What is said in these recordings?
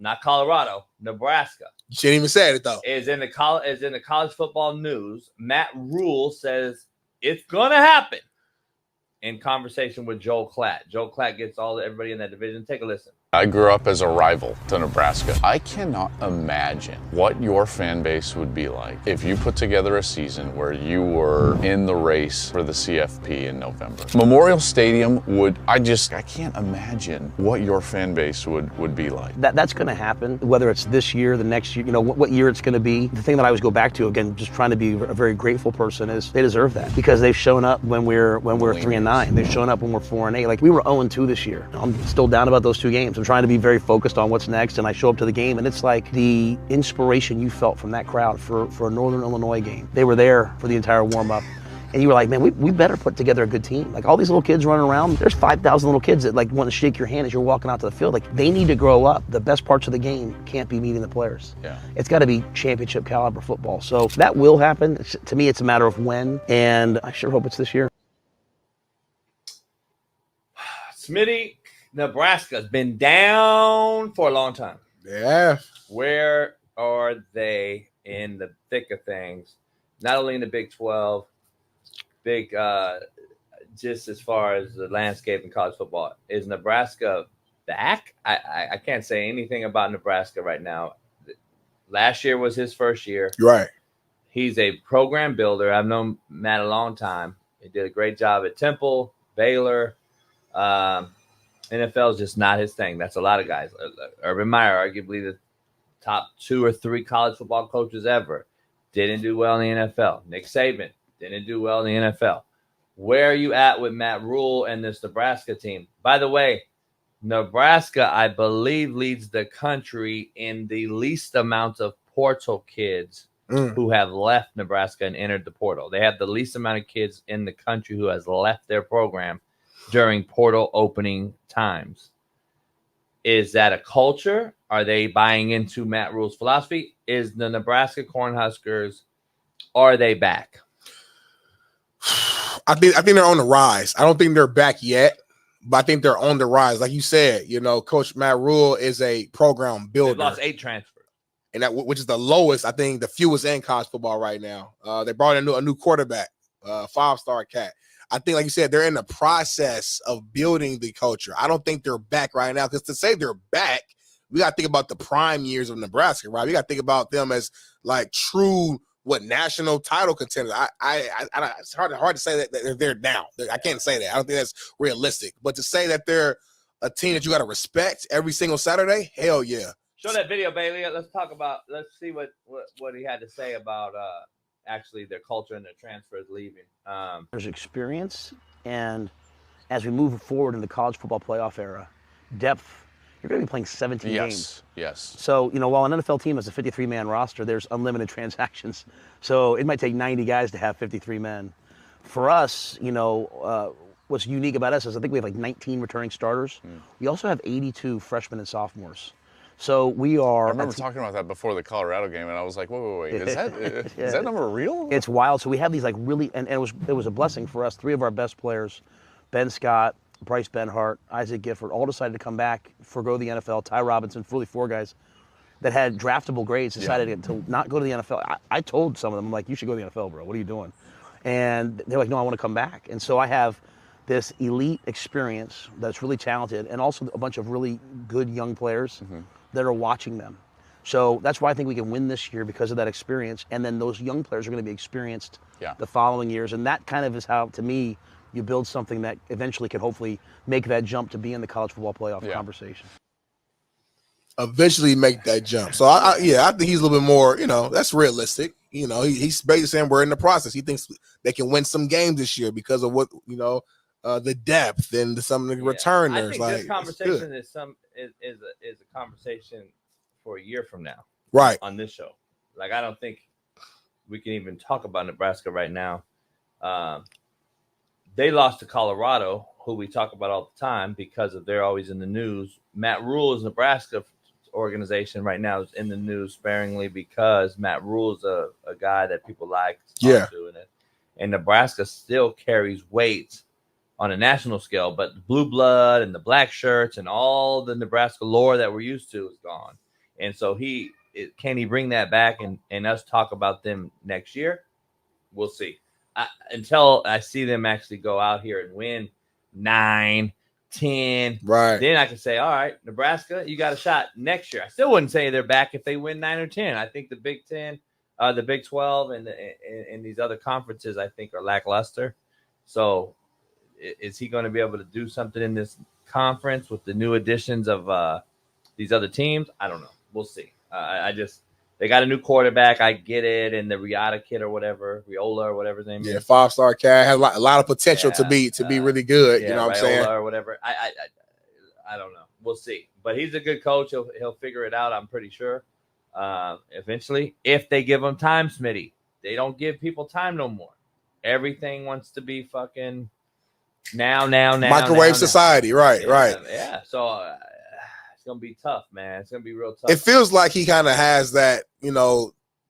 not Colorado, Nebraska. You shouldn't even say it though. Is in the college football news. Matt Rhule says it's gonna happen. In conversation with Joel Klatt. Joel Klatt gets everybody in that division. Take a listen. I grew up as a rival to Nebraska. I cannot imagine what your fan base would be like if you put together a season where you were in the race for the CFP in November. Memorial Stadium I can't imagine what your fan base would be like. That's going to happen, whether it's this year, the next year, what year it's going to be. The thing that I always go back to, again, just trying to be a very grateful person, is they deserve that because they've shown up when we're 3-9. They've shown up when we're 4-8. Like we were 0-2 this year. I'm still down about those 2 games. I'm trying to be very focused on what's next, and I show up to the game, and it's like the inspiration you felt from that crowd for a Northern Illinois game. They were there for the entire warm-up, and you were like, man, we better put together a good team. Like all these little kids running around, there's 5,000 little kids that like want to shake your hand as you're walking out to the field. Like they need to grow up. The best parts of the game can't be meeting the players. Yeah. It's got to be championship caliber football. So that will happen. To me, it's a matter of when, and I sure hope it's this year. Smitty, Nebraska's been down for a long time. Yeah. Where are they in the thick of things? Not only in the Big 12, just as far as the landscape in college football. Is Nebraska back? I can't say anything about Nebraska right now. Last year was his first year. You're right. He's a program builder. I've known Matt a long time. He did a great job at Temple, Baylor. NFL is just not his thing. That's a lot of guys. Urban Meyer, arguably the top 2 or 3 college football coaches ever, didn't do well in the NFL. Nick Saban didn't do well in the NFL. Where are you at with Matt Rhule and this Nebraska team? By the way, Nebraska, I believe, leads the country in the least amount of portal kids who have left Nebraska and entered the portal. They have the least amount of kids in the country who has left their program during portal opening times. Is that a culture? Are they buying into Matt Rhule's philosophy? Is the Nebraska Cornhuskers, are they back? I think they're on the rise. I don't think they're back yet, but I think they're on the rise. Like you said, Coach Matt Rhule is a program builder. They lost 8 transfers. And that, which is the lowest, I think, the fewest in college football right now. They brought in a new quarterback, 5-star cat. I think, like you said, they're in the process of building the culture. I don't think they're back right now, because to say they're back, we got to think about the prime years of Nebraska, right? We got to think about them as like true national title contenders. It's hard to say that they're down. I can't say that. I don't think that's realistic. But to say that they're a team that you got to respect every single Saturday, hell yeah. Show that video, Bailey. Let's see what he had to say about actually their culture and their transfers leaving. There's experience, and as we move forward in the college football playoff era, depth. You're going to be playing 17 games. Yes. So, while an NFL team has a 53-man roster, there's unlimited transactions. So it might take 90 guys to have 53 men. For us, what's unique about us is I think we have like 19 returning starters. We also have 82 freshmen and sophomores. So we are. I remember talking about that before the Colorado game, and I was like, wait. Is that number real? It's wild. So we have these like really, and it was a blessing for us. 3 of our best players, Ben Scott, Bryce Benhart, Isaac Gifford, all decided to come back, forgo the NFL. Ty Robinson, fully 4 guys that had draftable grades decided to not go to the NFL. I told some of them, I'm like, you should go to the NFL, bro. What are you doing? And they're like, no, I want to come back. And so I have this elite experience that's really talented, and also a bunch of really good young players that are watching them. So that's why I think we can win this year, because of that experience. And then those young players are going to be experienced the following years. And that kind of is how, to me, you build something that eventually can hopefully make that jump to be in the college football playoff conversation. Eventually make that jump. So I think he's a little bit more, that's realistic. He's basically saying we're in the process. He thinks they can win some games this year because of what, the depth and some of the returners. I think this conversation is a conversation for a year from now. Right. On this show. Like, I don't think we can even talk about Nebraska right now. They lost to Colorado, who we talk about all the time because they're always in the news. Matt Rhule's Nebraska organization right now is in the news sparingly because Matt Rhule is a guy that people like to talk to. And Nebraska still carries weight on a national scale, but the blue blood and the black shirts and all the Nebraska lore that we're used to is gone. And so can he bring that back and us talk about them next year? We'll see. Until I see them actually go out here and win 9, 10, right? Then I can say, all right, Nebraska, you got a shot next year. I still wouldn't say they're back if they win 9 or 10. I think the Big 10, the Big 12, and these other conferences, I think, are lackluster. So is he going to be able to do something in this conference with the new additions of these other teams? I don't know. We'll see. They got a new quarterback. I get it. And the Riola kid or whatever, Riola or whatever his name is. Yeah, 5-star cat has a lot of potential to be really good. You know what I'm saying? Or whatever. I don't know. We'll see. But he's a good coach. He'll figure it out, I'm pretty sure. Eventually, if they give him time, Smitty. They don't give people time no more. Everything wants to be fucking now. Microwave society. Right. Yeah. So it's going to be tough, man. It's going to be real tough. It feels like he kind of has that,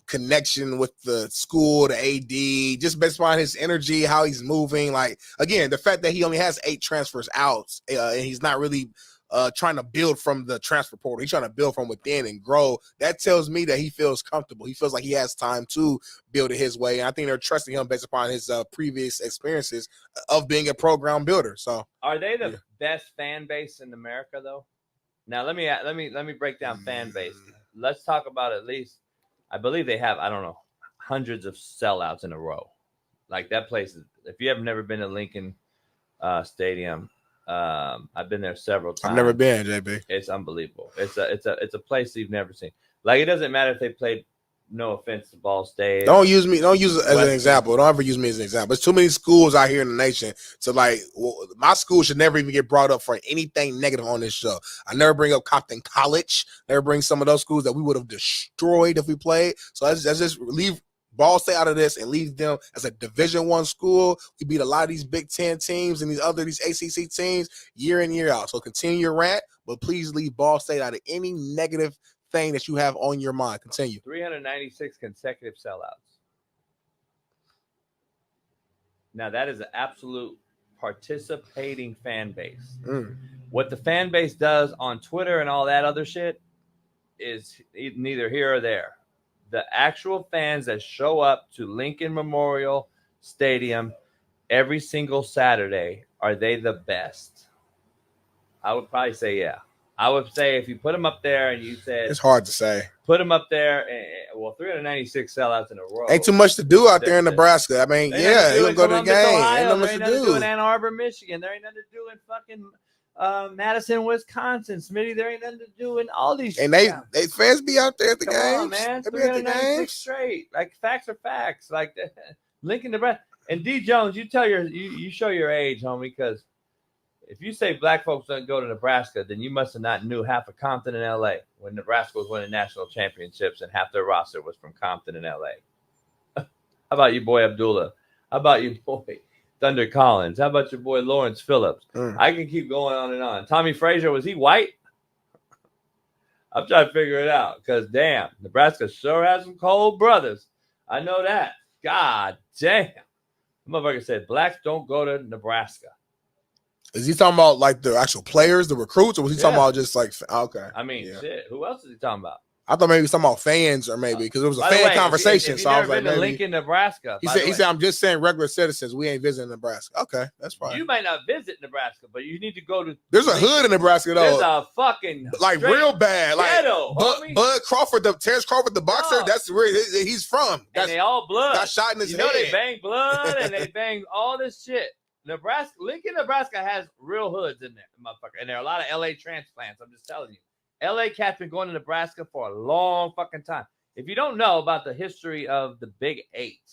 connection with the school, the AD, just based on his energy, how he's moving. Like, again, the fact that he only has 8 transfers out, and he's not really trying to build from the transfer portal. He's trying to build from within and grow. That tells me that he feels comfortable. He feels like he has time to build it his way. And I think they're trusting him based upon his previous experiences of being a program builder. So, are they the best fan base in America, though? Now let me break down fan base. Let's talk about at least. I believe they have, I don't know, hundreds of sellouts in a row. Like that place. If you have never been to Lincoln Stadium, I've been there several times. I've never been, JB. It's unbelievable. It's a place you've never seen. Like it doesn't matter if they played. No offense to Ball State. Don't use it as an example. Don't ever use me as an example. There's too many schools out here in the nation. So, my school should never even get brought up for anything negative on this show. I never bring up Compton College. Never bring some of those schools that we would have destroyed if we played. So let's just leave Ball State out of this and leave them as a Division I school. We beat a lot of these Big Ten teams and these ACC teams year in, year out. So continue your rant, but please leave Ball State out of any negative thing that you have on your mind. Continue. 396 consecutive sellouts. Now that is an absolute participating fan base. What the fan base does on Twitter and all that other shit is neither here or there. The actual fans that show up to Lincoln Memorial Stadium every single Saturday, are they the best? I would probably say yeah. I would say if you put them up there and you said it's hard to say. Put them up there, 396 sellouts in a row. Ain't too much to do out there in Nebraska. I mean, he'll go to the game. Ohio, ain't nothing much to do in Ann Arbor, Michigan. There ain't nothing to do in fucking Madison, Wisconsin. Smitty, there ain't nothing to do in all these. And they fans be out there at the games. Come on, man. They be at the games straight. Like facts are facts. Like Lincoln, Nebraska. And D Jones, you show your age, homie, because if you say black folks don't go to Nebraska, then you must have not knew half of Compton and LA when Nebraska was winning national championships and half their roster was from Compton and LA. How about you, boy Abdullah? How about you, boy Thunder Collins? How about your boy Lawrence Phillips? I can keep going on and on. Tommy Frazier, was he white? I'm trying to figure it out because, damn, Nebraska sure has some cold brothers. I know that. God damn. The motherfucker said blacks don't go to Nebraska. Is he talking about like the actual players, the recruits, or was he talking about just like okay? I mean, shit. Who else is he talking about? I thought maybe he was talking about fans or maybe because it was a fan conversation. So I was like, maybe Lincoln, Nebraska. He said, I'm just saying regular citizens. We ain't visiting Nebraska. Okay, that's fine. You might not visit Nebraska, but you need to go to. There's a hood in Nebraska though. There's a fucking like real bad, ghetto, like Bud Crawford, Terrence Crawford, the boxer. That's where he's from. And they all blood. Got shot in his head. They bang blood and they bang all this shit. Lincoln, Nebraska has real hoods in there, motherfucker. And there are a lot of LA transplants. I'm just telling you. LA cats been going to Nebraska for a long fucking time. If you don't know about the history of the Big Eight,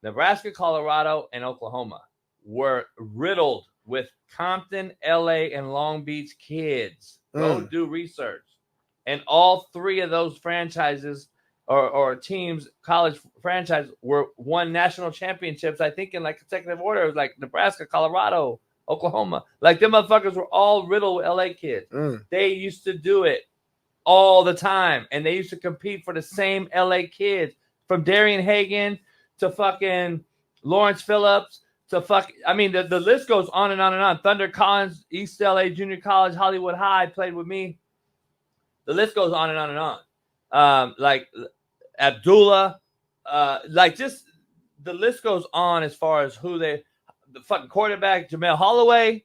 Nebraska, Colorado, and Oklahoma were riddled with Compton, LA, and Long Beach kids. Go do research. And all 3 of those franchises or teams, college franchise, won national championships, I think, in like consecutive order. It was like Nebraska, Colorado, Oklahoma. Like, them motherfuckers were all riddled with LA kids. They used to do it all the time. And they used to compete for the same LA kids. From Darian Hagan to fucking Lawrence Phillips to the list goes on and on and on. Thunder Collins, East LA Junior College, Hollywood High played with me. The list goes on and on and on. Like Abdullah, like just the list goes on as far as the fucking quarterback, Jamel Holloway.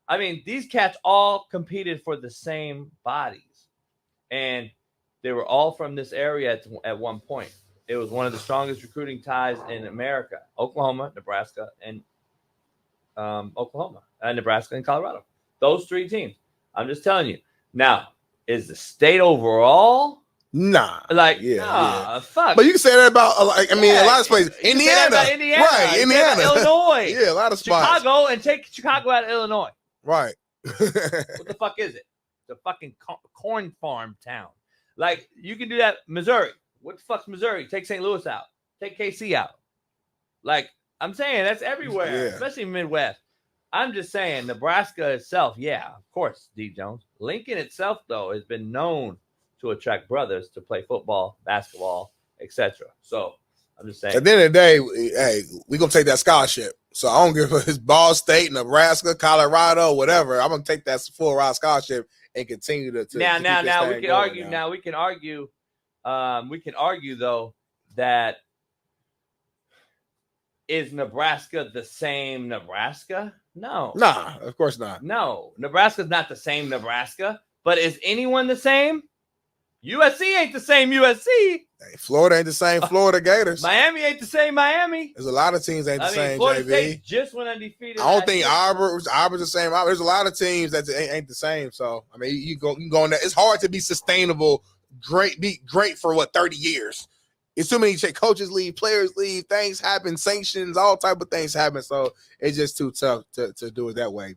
I mean, these cats all competed for the same bodies. And they were all from this area at one point. It was one of the strongest recruiting ties in America. Oklahoma, Nebraska, and Nebraska and Colorado. Those 3 teams. I'm just telling you. Now, is the state overall? Nah. Like, fuck. But you can say that about, a lot of places. Indiana. Indiana. Right, Indiana. Illinois. Yeah, a lot of spots. Chicago, and take Chicago out of Illinois. Right. What the fuck is it? The fucking corn farm town. Like, you can do that. Missouri. What the fuck's Missouri? Take St. Louis out. Take KC out. Like, I'm saying that's everywhere, especially Midwest. I'm just saying Nebraska itself, of course, D. Jones. Lincoln itself, though, has been known to attract brothers to play football, basketball, etc. So I'm just saying. At the end of the day, hey, we're going to take that scholarship. So I don't give a it's Ball State, Nebraska, Colorado, whatever. I'm going to take that full ride scholarship and continue to now we can argue. Now we can argue. We can argue though that is Nebraska the same Nebraska? No. Nah, of course not. No, Nebraska's not the same Nebraska. But is anyone the same? USC ain't the same USC. Hey, Florida ain't the same Florida Gators. Miami ain't the same Miami. There's a lot of teams ain't the same, Florida JV. State just went undefeated. I don't think Auburn's the same. There's a lot of teams that ain't the same. So, I mean, you can go in there. It's hard to be sustainable, be great for, 30 years. It's too many coaches leave, players leave, things happen, sanctions, all type of things happen. So, it's just too tough to do it that way, man.